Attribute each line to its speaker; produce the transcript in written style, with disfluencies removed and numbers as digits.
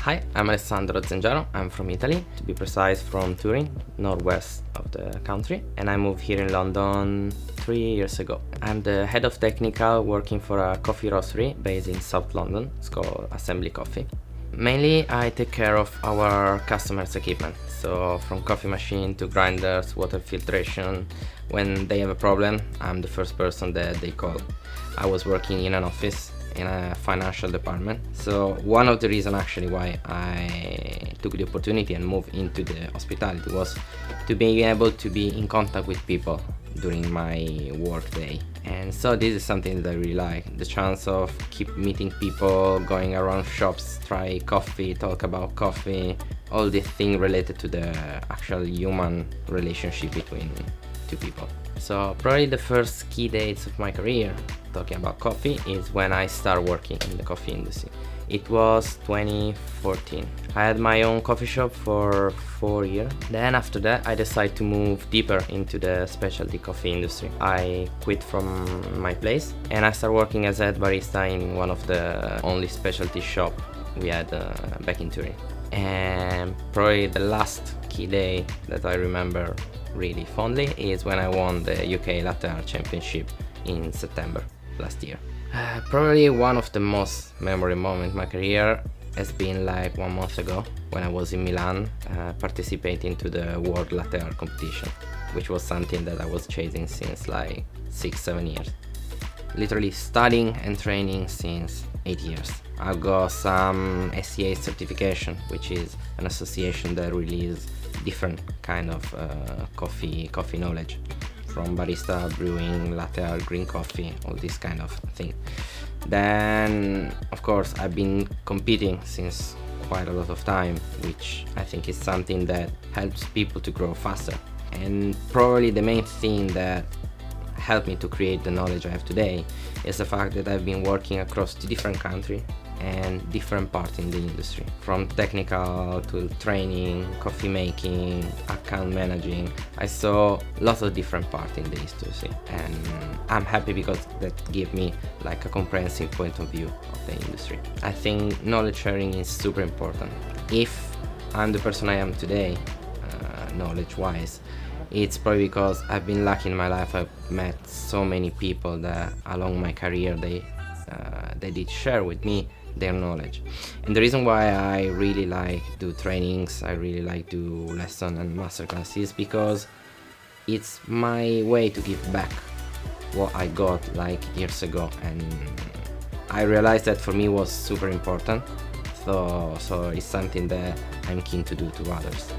Speaker 1: Hi, I'm Alessandro Zangiaro. I'm from Italy, to be precise from Turin, northwest of the country, and I moved here in London 3 years ago. I'm the head of technical working for a coffee roastery based in South London. It's called Assembly Coffee. Mainly I take care of our customers' equipment, so from coffee machine to grinders, water filtration. When they have a problem, I'm the first person that they call. I was working in an office in a financial department, so one of the reasons actually why I took the opportunity and moved into the hospitality was to be able to be in contact with people during my work day. And so this is something that I really like, the chance of keep meeting people, going around shops, try coffee, talk about coffee, all the things related to the actual human relationship between two people. So probably the first key dates of my career talking about coffee is when I started working in the coffee industry. It was 2014. I had my own coffee shop for 4 years. Then after that I decided to move deeper into the specialty coffee industry. I quit from my place and I started working as a head barista in one of the only specialty shop we had back in Turin. And probably the last key day that I remember really fondly is when I won the UK Latte Art Championship in September last year. Probably one of the most memorable moments in my career has been like 1 month ago when I was in Milan participating to the World Latte Art competition, which was something that I was chasing since like 6-7 years. Literally studying and training since 8 years. I've got some SCA certification, which is an association that releases different kind of coffee knowledge, from barista, brewing, latte art, green coffee, all this kind of thing. Then of course I've been competing since quite a lot of time, which I think is something that helps people to grow faster. And probably the main thing that helped me to create the knowledge I have today is the fact that I've been working across 2 different countries and different parts in the industry, from technical to training, coffee making, account managing. I saw lots of different parts in the industry, and I'm happy because that gave me like a comprehensive point of view of the industry. I think knowledge sharing is super important. If I'm the person I am today, knowledge wise, it's probably because I've been lucky in my life. I've met so many people that along my career they did share with me their knowledge. And the reason why I really like do trainings, I really like do lesson and masterclass is because it's my way to give back what I got like years ago, and I realized that for me was super important. So it's something that I'm keen to do to others.